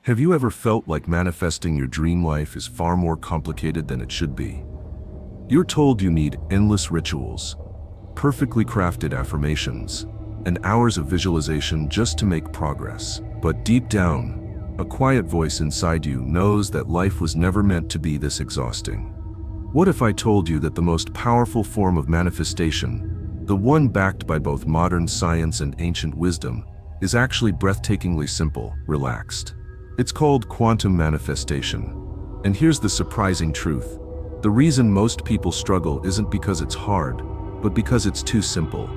Have you ever felt like manifesting your dream life is far more complicated than it should be? You're told you need endless rituals, perfectly crafted affirmations, and hours of visualization just to make progress. But deep down, a quiet voice inside you knows that life was never meant to be this exhausting. What if I told you that the most powerful form of manifestation, the one backed by both modern science and ancient wisdom, is actually breathtakingly simple, relaxed? It's called quantum manifestation. And here's the surprising truth. The reason most people struggle isn't because it's hard, but because it's too simple.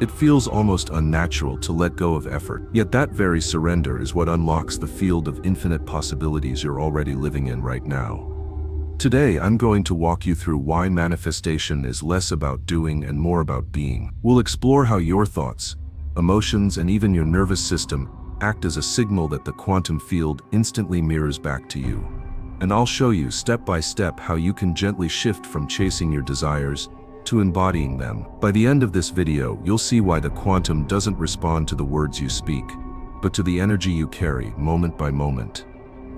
It feels almost unnatural to let go of effort. Yet that very surrender is what unlocks the field of infinite possibilities you're already living in right now. Today, I'm going to walk you through why manifestation is less about doing and more about being. We'll explore how your thoughts, emotions, and even your nervous system act as a signal that the quantum field instantly mirrors back to you. And I'll show you step by step how you can gently shift from chasing your desires to embodying them. By the end of this video, you'll see why the quantum doesn't respond to the words you speak, but to the energy you carry moment by moment.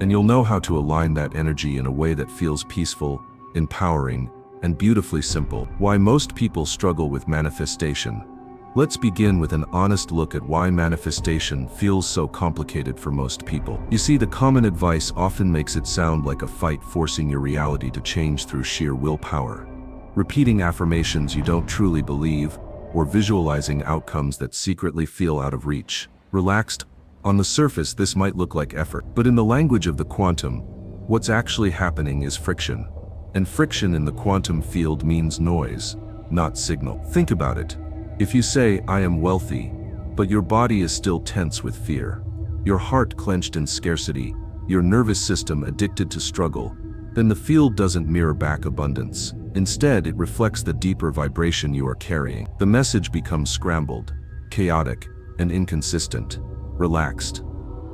And you'll know how to align that energy in a way that feels peaceful, empowering, and beautifully simple. Why most people struggle with manifestation. Let's begin with an honest look at why manifestation feels so complicated for most people. You see, the common advice often makes it sound like a fight forcing your reality to change through sheer willpower. Repeating affirmations you don't truly believe, or visualizing outcomes that secretly feel out of reach. Relaxed. On the surface, this might look like effort, but in the language of the quantum, what's actually happening is friction. And friction in the quantum field means noise, not signal. Think about it. If you say, "I am wealthy," but your body is still tense with fear, your heart clenched in scarcity, your nervous system addicted to struggle, then the field doesn't mirror back abundance. Instead, it reflects the deeper vibration you are carrying. The message becomes scrambled, chaotic, and inconsistent. Relaxed.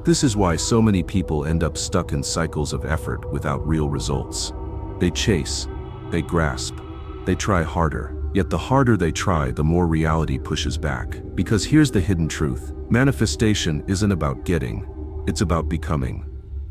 This is why so many people end up stuck in cycles of effort without real results. They chase, they grasp, they try harder. Yet the harder they try, the more reality pushes back. Because here's the hidden truth. Manifestation isn't about getting, it's about becoming.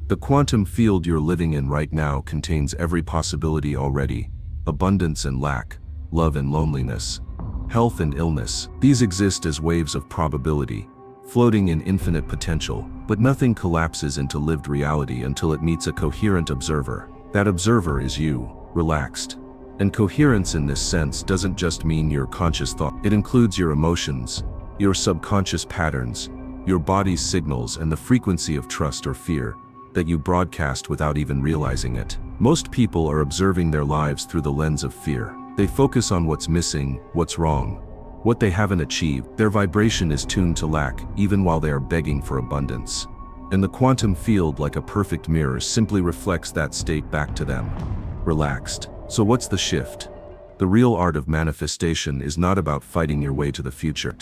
The quantum field you're living in right now contains every possibility already. Abundance and lack, love and loneliness, health and illness. These exist as waves of probability, floating in infinite potential, but nothing collapses into lived reality until it meets a coherent observer. That observer is you, relaxed. And coherence in this sense doesn't just mean your conscious thought. It includes your emotions, your subconscious patterns, your body's signals, and the frequency of trust or fear that you broadcast without even realizing it. Most people are observing their lives through the lens of fear. They focus on what's missing, what's wrong, what they haven't achieved. Their vibration is tuned to lack, even while they are begging for abundance. And the quantum field, like a perfect mirror, simply reflects that state back to them. Relaxed. So what's the shift? The real art of manifestation is not about fighting your way to the future.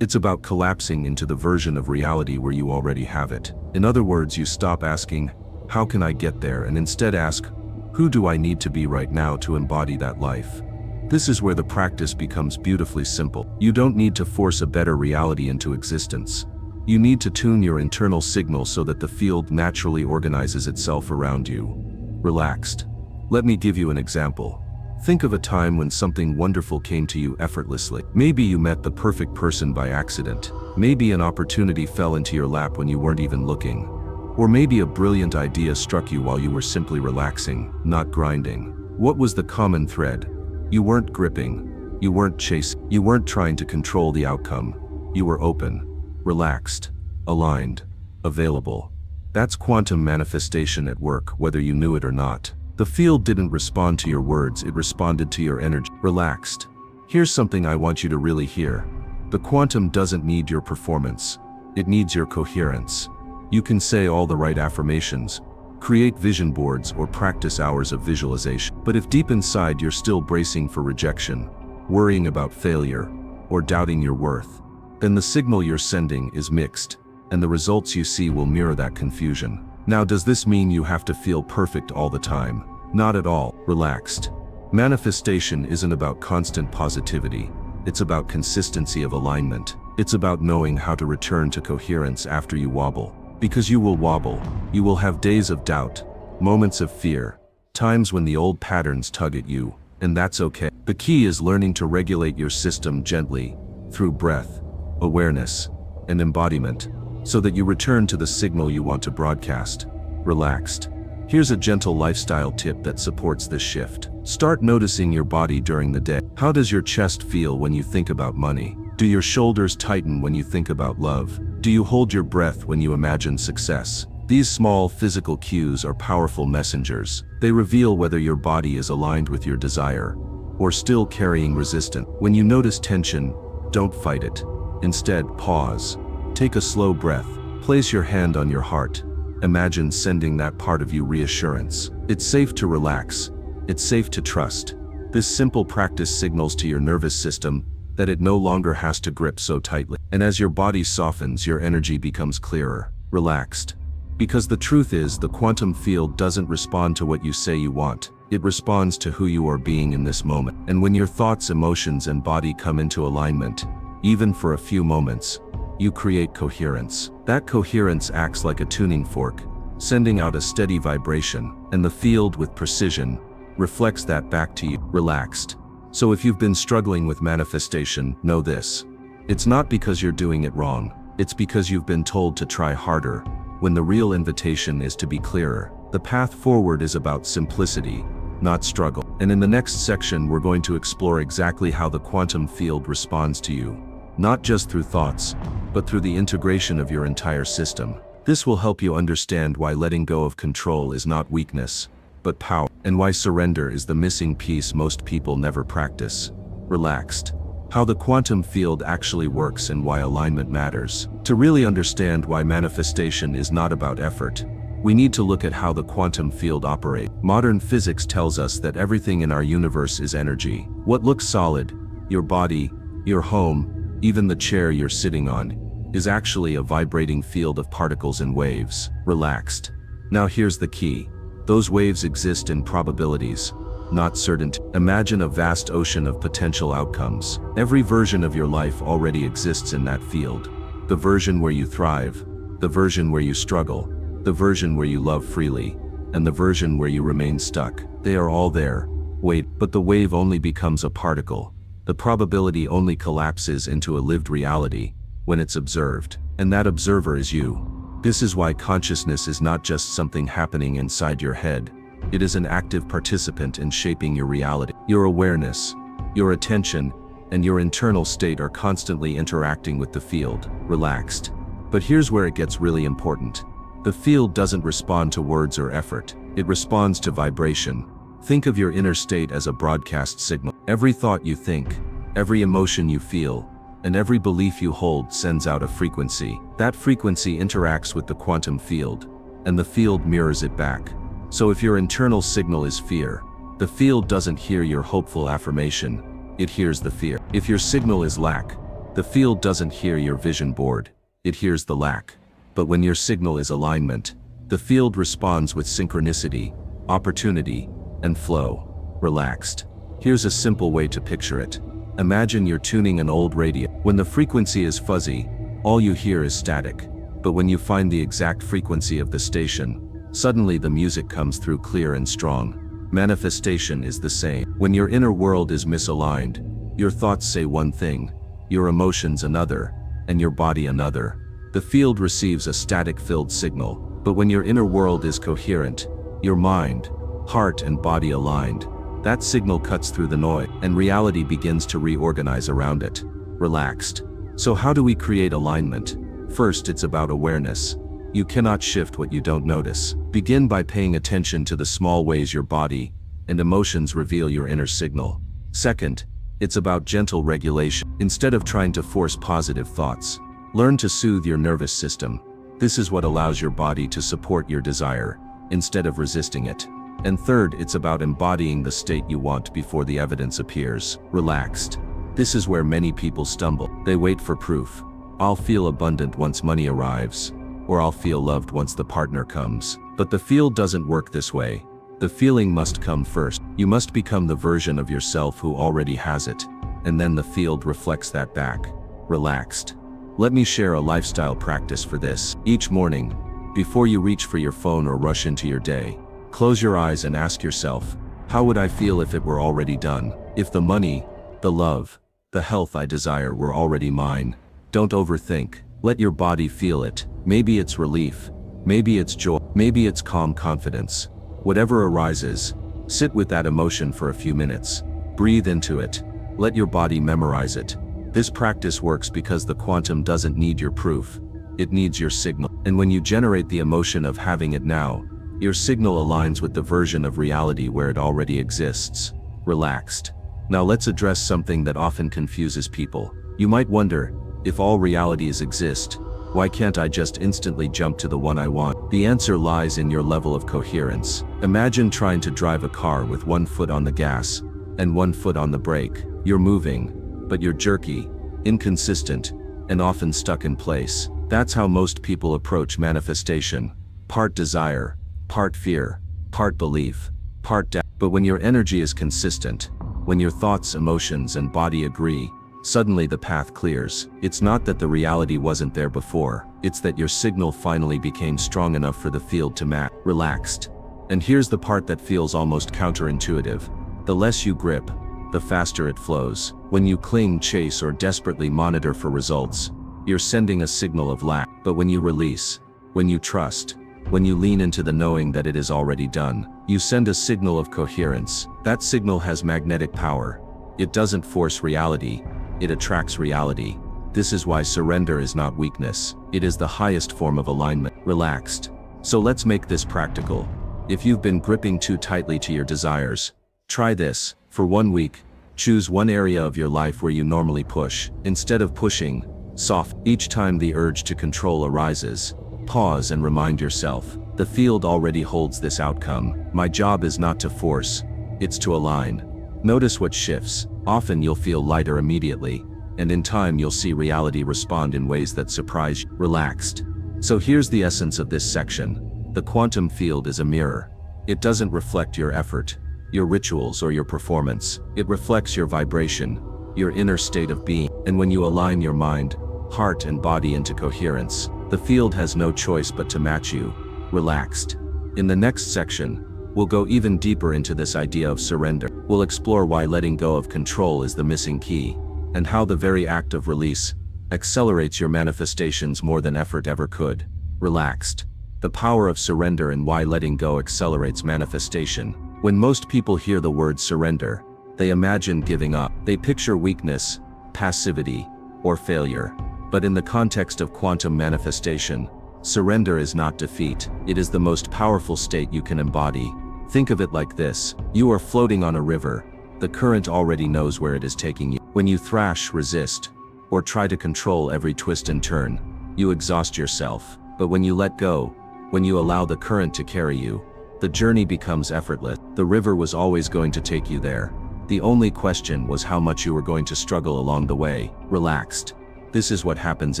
It's about collapsing into the version of reality where you already have it. In other words, you stop asking, "How can I get there?" and instead ask, "Who do I need to be right now to embody that life?" This is where the practice becomes beautifully simple. You don't need to force a better reality into existence. You need to tune your internal signal so that the field naturally organizes itself around you. Relaxed. Let me give you an example. Think of a time when something wonderful came to you effortlessly. Maybe you met the perfect person by accident. Maybe an opportunity fell into your lap when you weren't even looking. Or maybe a brilliant idea struck you while you were simply relaxing, not grinding. What was the common thread? You weren't gripping. You weren't chasing. You weren't trying to control the outcome. You were open, relaxed, aligned, available. That's quantum manifestation at work, whether you knew it or not. The field didn't respond to your words, it responded to your energy. Relaxed. Here's something I want you to really hear. The quantum doesn't need your performance. It needs your coherence. You can say all the right affirmations, create vision boards, or practice hours of visualization. But if deep inside you're still bracing for rejection, worrying about failure, or doubting your worth, then the signal you're sending is mixed, and the results you see will mirror that confusion. Now, does this mean you have to feel perfect all the time? Not at all. Relaxed. Manifestation isn't about constant positivity. It's about consistency of alignment. It's about knowing how to return to coherence after you wobble. Because you will wobble. You will have days of doubt, moments of fear, times when the old patterns tug at you, and that's okay. The key is learning to regulate your system gently, through breath, awareness, and embodiment, so that you return to the signal you want to broadcast, relaxed. Here's a gentle lifestyle tip that supports this shift. Start noticing your body during the day. How does your chest feel when you think about money? Do your shoulders tighten when you think about love? Do you hold your breath when you imagine success? These small physical cues are powerful messengers. They reveal whether your body is aligned with your desire, or still carrying resistance. When you notice tension, don't fight it. Instead, pause. Take a slow breath. Place your hand on your heart. Imagine sending that part of you reassurance. It's safe to relax. It's safe to trust. This simple practice signals to your nervous system that it no longer has to grip so tightly. And as your body softens, your energy becomes clearer, relaxed. Because the truth is, the quantum field doesn't respond to what you say you want. It responds to who you are being in this moment. And when your thoughts, emotions, and body come into alignment, even for a few moments, you create coherence. That coherence acts like a tuning fork, sending out a steady vibration, and the field, with precision, reflects that back to you, relaxed. So if you've been struggling with manifestation, know this. It's not because you're doing it wrong. It's because you've been told to try harder, when the real invitation is to be clearer. The path forward is about simplicity, not struggle. And in the next section, we're going to explore exactly how the quantum field responds to you, not just through thoughts, but through the integration of your entire system. This will help you understand why letting go of control is not weakness, but power, and why surrender is the missing piece most people never practice. Relaxed. How the quantum field actually works and why alignment matters. To really understand why manifestation is not about effort, we need to look at how the quantum field operates. Modern physics tells us that everything in our universe is energy. What looks solid, your body, your home, even the chair you're sitting on, is actually a vibrating field of particles and waves. Relaxed. Now here's the key. Those waves exist in probabilities, not certainty. Imagine a vast ocean of potential outcomes. Every version of your life already exists in that field. The version where you thrive, the version where you struggle, the version where you love freely, and the version where you remain stuck. They are all there. Wait, but the wave only becomes a particle. The probability only collapses into a lived reality when it's observed, and that observer is you. This is why consciousness is not just something happening inside your head. It is an active participant in shaping your reality. Your awareness, your attention, and your internal state are constantly interacting with the field, relaxed. But here's where it gets really important. The field doesn't respond to words or effort. It responds to vibration. Think of your inner state as a broadcast signal. Every thought you think, every emotion you feel, and every belief you hold sends out a frequency. That frequency interacts with the quantum field, and the field mirrors it back. So if your internal signal is fear, the field doesn't hear your hopeful affirmation, it hears the fear. If your signal is lack, the field doesn't hear your vision board, it hears the lack. But when your signal is alignment, the field responds with synchronicity, opportunity, and flow. Relaxed. Here's a simple way to picture it. Imagine you're tuning an old radio. When the frequency is fuzzy, all you hear is static. But when you find the exact frequency of the station, suddenly the music comes through clear and strong. Manifestation is the same. When your inner world is misaligned, your thoughts say one thing, your emotions another, and your body another. The field receives a static-filled signal. But when your inner world is coherent, your mind, heart, and body aligned, that signal cuts through the noise, and reality begins to reorganize around it. Relaxed. So how do we create alignment? First, it's about awareness. You cannot shift what you don't notice. Begin by paying attention to the small ways your body and emotions reveal your inner signal. Second, it's about gentle regulation. Instead of trying to force positive thoughts, learn to soothe your nervous system. This is what allows your body to support your desire, instead of resisting it. And third, it's about embodying the state you want before the evidence appears. Relaxed. This is where many people stumble. They wait for proof. I'll feel abundant once money arrives, or I'll feel loved once the partner comes. But the field doesn't work this way. The feeling must come first. You must become the version of yourself who already has it, and then the field reflects that back. Relaxed. Let me share a lifestyle practice for this. Each morning, Before you reach for your phone or rush into your day, close your eyes and ask yourself, how would I feel if it were already done? If the money, the love, the health I desire were already mine? Don't overthink. Let your body feel it. Maybe it's relief. Maybe it's joy. Maybe it's calm confidence. Whatever arises, sit with that emotion for a few minutes. Breathe into it. Let your body memorize it. This practice works because the quantum doesn't need your proof. It needs your signal. And when you generate the emotion of having it now, your signal aligns with the version of reality where it already exists. Relaxed. Now let's address something that often confuses people. You might wonder, if all realities exist, why can't I just instantly jump to the one I want? The answer lies in your level of coherence. Imagine trying to drive a car with one foot on the gas and one foot on the brake. You're moving, but you're jerky, inconsistent, and often stuck in place. That's how most people approach manifestation. Part desire, part fear, part belief, part doubt. But when your energy is consistent, when your thoughts, emotions, and body agree, suddenly the path clears. It's not that the reality wasn't there before, it's that your signal finally became strong enough for the field to match. Relaxed. And here's the part that feels almost counterintuitive. The less you grip, the faster it flows. When you cling, chase, or desperately monitor for results, you're sending a signal of lack. But when you release, when you trust, when you lean into the knowing that it is already done, you send a signal of coherence. That signal has magnetic power. It doesn't force reality, it attracts reality. This is why surrender is not weakness, it is the highest form of alignment. Relaxed. So let's make this practical. If you've been gripping too tightly to your desires, try this. For 1 week, choose one area of your life where you normally push. Instead of pushing, soft. Each time the urge to control arises, pause and remind yourself, the field already holds this outcome. My job is not to force, it's to align. Notice what shifts. Often you'll feel lighter immediately, and in time you'll see reality respond in ways that surprise you. Relaxed. So here's the essence of this section. The quantum field is a mirror. It doesn't reflect your effort, your rituals, or your performance. It reflects your vibration, your inner state of being. And when you align your mind, heart, and body into coherence, the field has no choice but to match you. Relaxed. In the next section, we'll go even deeper into this idea of surrender. We'll explore why letting go of control is the missing key, and how the very act of release accelerates your manifestations more than effort ever could. Relaxed. The power of surrender and why letting go accelerates manifestation. When most people hear the word surrender, they imagine giving up. They picture weakness, passivity, or failure. But in the context of quantum manifestation, surrender is not defeat. It is the most powerful state you can embody. Think of it like this. You are floating on a river. The current already knows where it is taking you. When you thrash, resist, or try to control every twist and turn, you exhaust yourself. But when you let go, when you allow the current to carry you, the journey becomes effortless. The river was always going to take you there. The only question was how much you were going to struggle along the way. Relaxed. This is what happens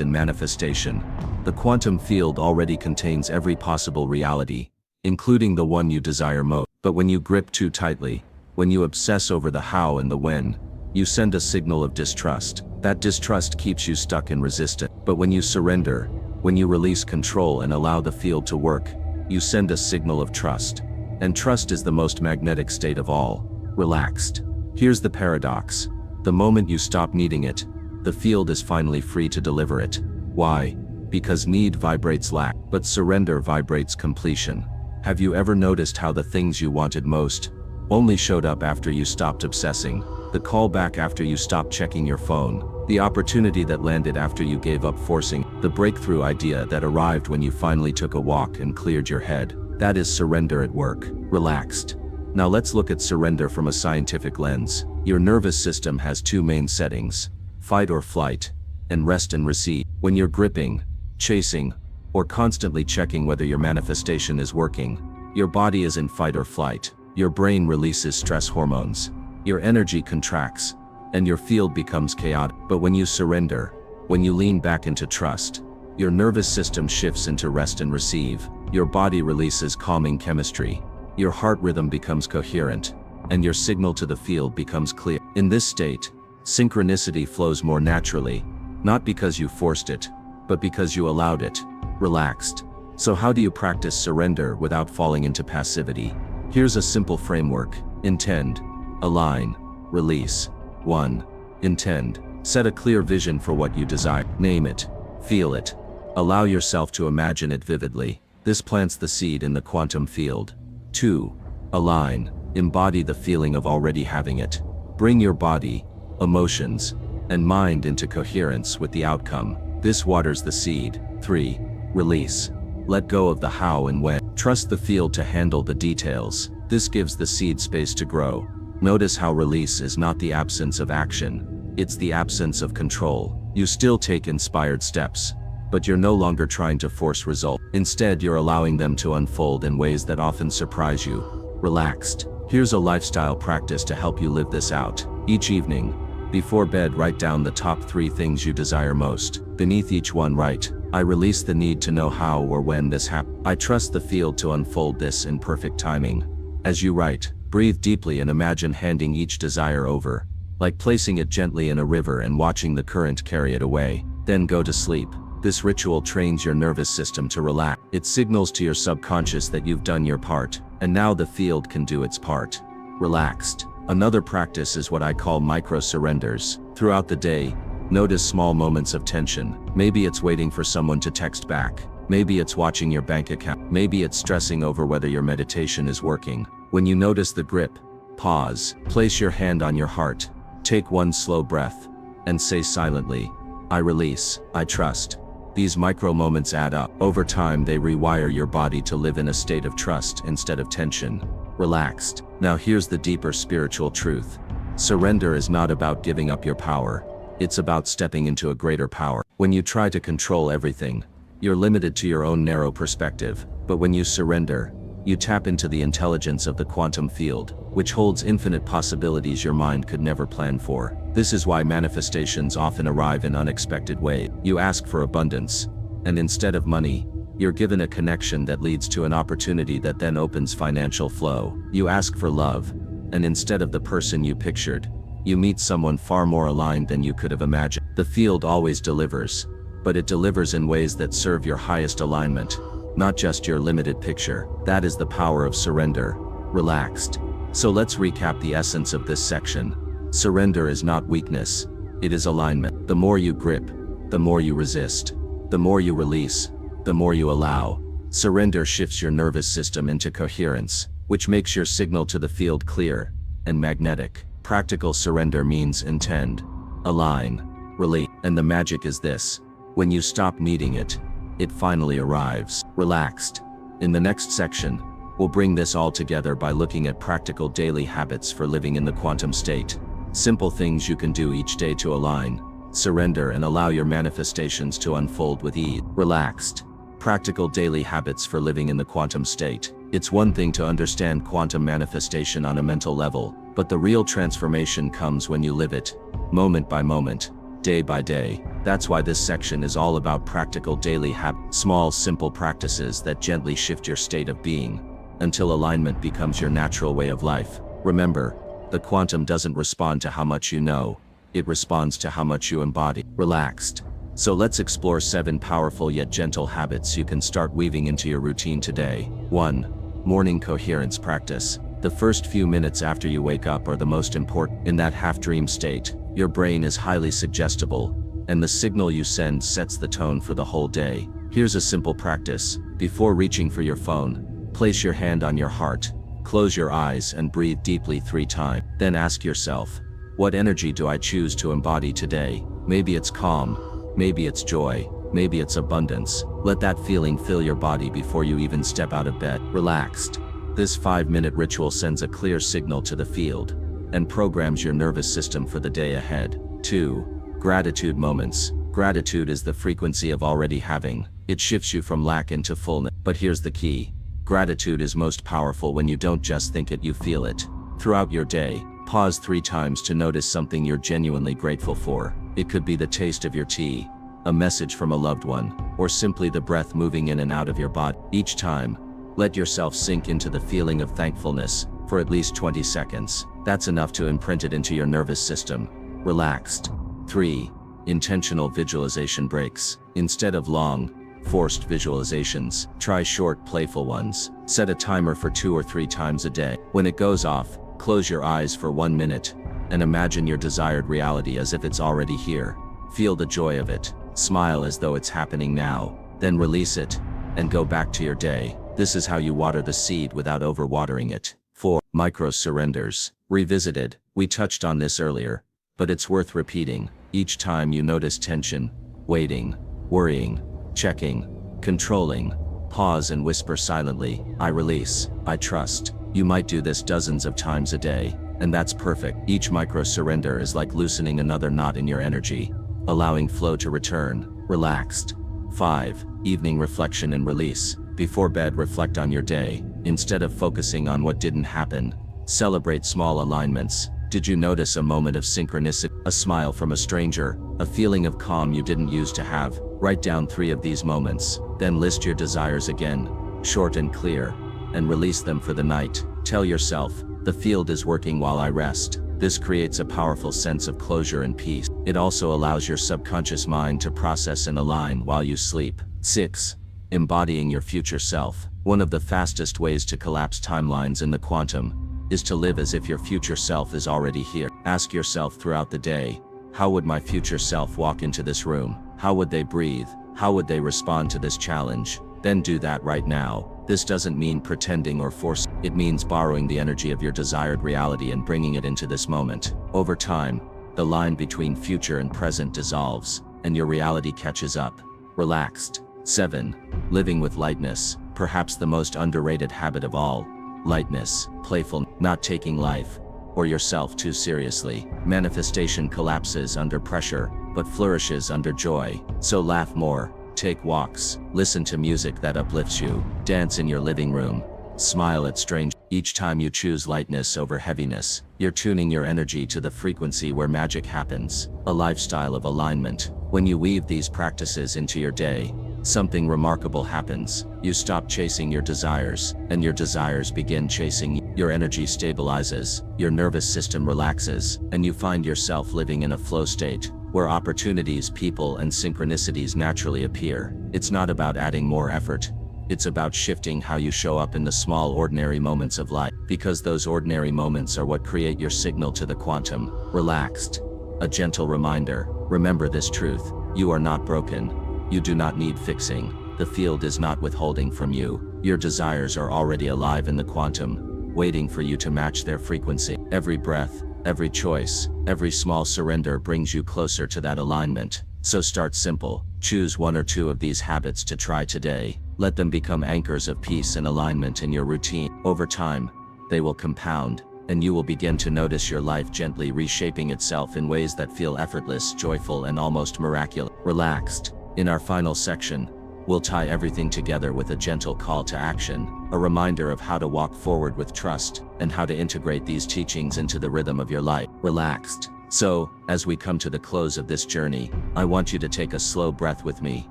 in manifestation. The quantum field already contains every possible reality, including the one you desire most. But when you grip too tightly, when you obsess over the how and the when, you send a signal of distrust. That distrust keeps you stuck in resistance. But when you surrender, when you release control and allow the field to work, you send a signal of trust. And trust is the most magnetic state of all. Relaxed. Here's the paradox. The moment you stop needing it, the field is finally free to deliver it. Why? Because need vibrates lack, but surrender vibrates completion. Have you ever noticed how the things you wanted most only showed up after you stopped obsessing? The call back after you stopped checking your phone, the opportunity that landed after you gave up forcing, the breakthrough idea that arrived when you finally took a walk and cleared your head. That is surrender at work. Relaxed. Now let's look at surrender from a scientific lens. Your nervous system has two main settings: fight or flight, and rest and receive. When you're gripping, chasing, or constantly checking whether your manifestation is working, your body is in fight or flight. Your brain releases stress hormones. Your energy contracts, and your field becomes chaotic. But when you surrender, when you lean back into trust, your nervous system shifts into rest and receive. Your body releases calming chemistry. Your heart rhythm becomes coherent, and your signal to the field becomes clear. In this state, synchronicity flows more naturally, not because you forced it, but because you allowed it. Relaxed. So how do you practice surrender without falling into passivity? Here's a simple framework. Intend, align, release. 1. Intend. Set a clear vision for what you desire. Name it. Feel it. Allow yourself to imagine it vividly. This plants the seed in the quantum field. 2. Align. Embody the feeling of already having it. Bring your body, emotions, and mind into coherence with the outcome. This waters the seed. 3. Release. Let go of the how and when. Trust the field to handle the details. This gives the seed space to grow. Notice how release is not the absence of action, it's the absence of control. You still take inspired steps, but you're no longer trying to force results. Instead, you're allowing them to unfold in ways that often surprise you. Relaxed. Here's a lifestyle practice to help you live this out. Each evening, before bed, write down the top 3 things you desire most. Beneath each one, write, I release the need to know how or when this happens. I trust the field to unfold this in perfect timing. As you write, breathe deeply and imagine handing each desire over, like placing it gently in a river and watching the current carry it away. Then go to sleep. This ritual trains your nervous system to relax. It signals to your subconscious that you've done your part, and now the field can do its part. Relaxed. Another practice is what I call micro surrenders. Throughout the day, notice small moments of tension. Maybe it's waiting for someone to text back. Maybe it's watching your bank account. Maybe it's stressing over whether your meditation is working. When you notice the grip, pause, place your hand on your heart, take one slow breath, and say silently, I release, I trust. These micro moments add up. Over time, they rewire your body to live in a state of trust instead of tension. Relaxed. Now here's the deeper spiritual truth. Surrender is not about giving up your power. It's about stepping into a greater power. When you try to control everything, you're limited to your own narrow perspective. But when you surrender, you tap into the intelligence of the quantum field, which holds infinite possibilities your mind could never plan for. This is why manifestations often arrive in unexpected ways. You ask for abundance, and instead of money, you're given a connection that leads to an opportunity that then opens financial flow. You ask for love, and instead of the person you pictured, you meet someone far more aligned than you could have imagined. The field always delivers, but it delivers in ways that serve your highest alignment, not just your limited picture. That is the power of surrender. Relaxed. So let's recap the essence of this section. Surrender is not weakness, it is alignment. The more you grip, the more you resist. The more you release, the more you allow. Surrender shifts your nervous system into coherence, which makes your signal to the field clear and magnetic. Practical surrender means intend, align, release. And the magic is this: when you stop needing it, it finally arrives. Relaxed. In the next section, we'll bring this all together by looking at practical daily habits for living in the quantum state. Simple things you can do each day to align, surrender, and allow your manifestations to unfold with ease. Relaxed. Practical daily habits for living in the quantum state. It's one thing to understand quantum manifestation on a mental level, but the real transformation comes when you live it, moment by moment, day by day. That's why this section is all about practical daily habits, small, simple practices that gently shift your state of being, until alignment becomes your natural way of life. Remember, the quantum doesn't respond to how much you know, it responds to how much you embody. Relaxed. So let's explore 7 powerful yet gentle habits you can start weaving into your routine today. 1. Morning coherence practice. The first few minutes after you wake up are the most important. In that half-dream state, your brain is highly suggestible, and the signal you send sets the tone for the whole day. Here's a simple practice. Before reaching for your phone, place your hand on your heart, close your eyes, and breathe deeply 3 times. Then ask yourself, what energy do I choose to embody today? Maybe it's calm, maybe it's joy, maybe it's abundance. Let that feeling fill your body before you even step out of bed. Relaxed. This 5-minute ritual sends a clear signal to the field and programs your nervous system for the day ahead. 2. Gratitude moments. Gratitude is the frequency of already having. It shifts you from lack into fullness. But here's the key. Gratitude is most powerful when you don't just think it, you feel it. Throughout your day, pause 3 times to notice something you're genuinely grateful for. It could be the taste of your tea, a message from a loved one, or simply the breath moving in and out of your body. Each time, let yourself sink into the feeling of thankfulness for at least 20 seconds. That's enough to imprint it into your nervous system. Relaxed. 3. Intentional visualization breaks. Instead of long, forced visualizations. Try short, playful ones. Set a timer for 2 or 3 times a day. When it goes off, close your eyes for 1 minute and imagine your desired reality as if it's already here. Feel the joy of it. Smile as though it's happening now. Then release it and go back to your day. This is how you water the seed without overwatering it. 4. Micro surrenders. Revisited. We touched on this earlier, but it's worth repeating. Each time you notice tension, waiting, worrying, checking, controlling, pause and whisper silently, I release, I trust. You might do this dozens of times a day, and that's perfect. Each micro surrender is like loosening another knot in your energy, allowing flow to return, relaxed. 5. Evening reflection and release. Before bed, reflect on your day. Instead of focusing on what didn't happen, celebrate small alignments. Did you notice a moment of synchronicity? A smile from a stranger? A feeling of calm you didn't used to have? Write down 3 of these moments. Then list your desires again, short and clear, and release them for the night. Tell yourself, the field is working while I rest. This creates a powerful sense of closure and peace. It also allows your subconscious mind to process and align while you sleep. 6. Embodying your future self. One of the fastest ways to collapse timelines in the quantum is to live as if your future self is already here. Ask yourself throughout the day, how would my future self walk into this room? How would they breathe? How would they respond to this challenge? Then do that right now. This doesn't mean pretending or forcing. It means borrowing the energy of your desired reality and bringing it into this moment. Over time, the line between future and present dissolves, and your reality catches up. Relaxed. 7. Living with lightness. Perhaps the most underrated habit of all. Lightness, playful, not taking life or yourself too seriously. Manifestation collapses under pressure, but flourishes under joy. So laugh more, take walks, listen to music that uplifts you, dance in your living room, smile at strangers. Each time you choose lightness over heaviness, you're tuning your energy to the frequency where magic happens. A lifestyle of alignment. When you weave these practices into your day, something remarkable happens. You stop chasing your desires, and your desires begin chasing you. Your energy stabilizes, your nervous system relaxes, and you find yourself living in a flow state, where opportunities, people, and synchronicities naturally appear. It's not about adding more effort. It's about shifting how you show up in the small, ordinary moments of life, because those ordinary moments are what create your signal to the quantum. Relaxed. A gentle reminder. Remember this truth. You are not broken. You do not need fixing. The field is not withholding from you. Your desires are already alive in the quantum, waiting for you to match their frequency. Every breath, every choice, every small surrender brings you closer to that alignment. So start simple. Choose 1 or 2 of these habits to try today. Let them become anchors of peace and alignment in your routine. Over time, they will compound, and you will begin to notice your life gently reshaping itself in ways that feel effortless, joyful, and almost miraculous. Relaxed. In our final section, we'll tie everything together with a gentle call to action, a reminder of how to walk forward with trust, and how to integrate these teachings into the rhythm of your life. Relaxed. So, as we come to the close of this journey, I want you to take a slow breath with me.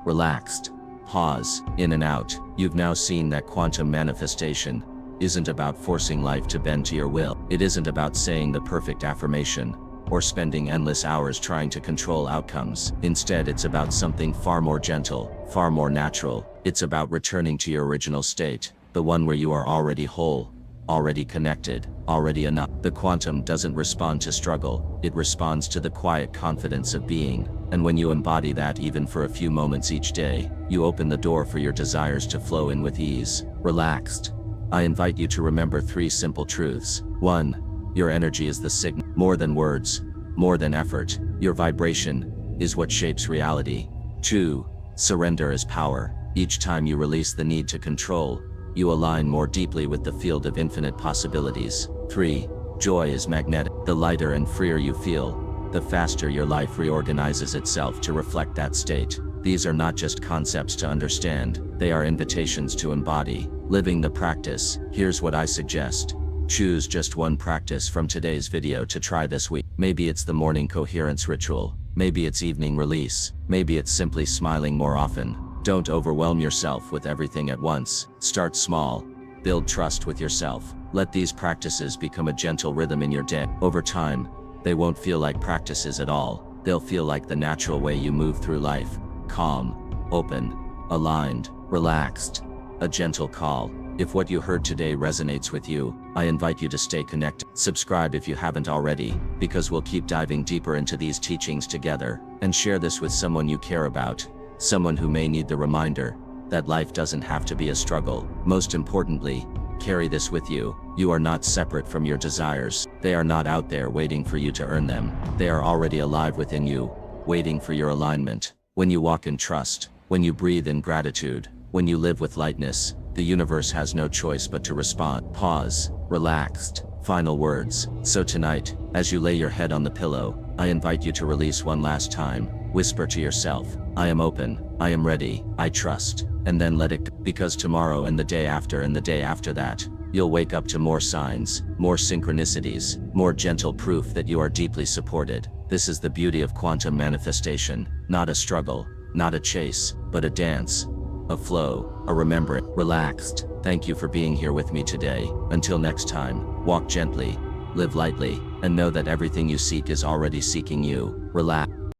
Relaxed. Pause. In and out. You've now seen that quantum manifestation isn't about forcing life to bend to your will. It isn't about saying the perfect affirmation or spending endless hours trying to control outcomes. Instead, it's about something far more gentle, far more natural. It's about returning to your original state, the one where you are already whole, already connected, already enough. The quantum doesn't respond to struggle, it responds to the quiet confidence of being. And when you embody that even for a few moments each day, you open the door for your desires to flow in with ease. Relaxed. I invite you to remember 3 simple truths. 1. Your energy is the signal. More than words, more than effort, your vibration is what shapes reality. 2. Surrender is power. Each time you release the need to control, you align more deeply with the field of infinite possibilities. 3. Joy is magnetic. The lighter and freer you feel, the faster your life reorganizes itself to reflect that state. These are not just concepts to understand, they are invitations to embody. Living the practice. Here's what I suggest. Choose just 1 practice from today's video to try this week. Maybe it's the morning coherence ritual. Maybe it's evening release. Maybe it's simply smiling more often. Don't overwhelm yourself with everything at once. Start small. Build trust with yourself. Let these practices become a gentle rhythm in your day. Over time, they won't feel like practices at all. They'll feel like the natural way you move through life. Calm, open, aligned, relaxed, a gentle call. If what you heard today resonates with you, I invite you to stay connected. Subscribe if you haven't already, because we'll keep diving deeper into these teachings together, and share this with someone you care about, someone who may need the reminder that life doesn't have to be a struggle. Most importantly, carry this with you. You are not separate from your desires. They are not out there waiting for you to earn them. They are already alive within you, waiting for your alignment. When you walk in trust, when you breathe in gratitude, when you live with lightness, the universe has no choice but to respond. Pause, relaxed, final words. So tonight, as you lay your head on the pillow, I invite you to release one last time. Whisper to yourself, I am open, I am ready, I trust, and then let it go. Because tomorrow and the day after and the day after that, you'll wake up to more signs, more synchronicities, more gentle proof that you are deeply supported. This is the beauty of quantum manifestation, not a struggle, not a chase, but a dance, a flow, a remembrance. Relaxed. Thank you for being here with me today. Until next time, walk gently, live lightly, and know that everything you seek is already seeking you. Relax.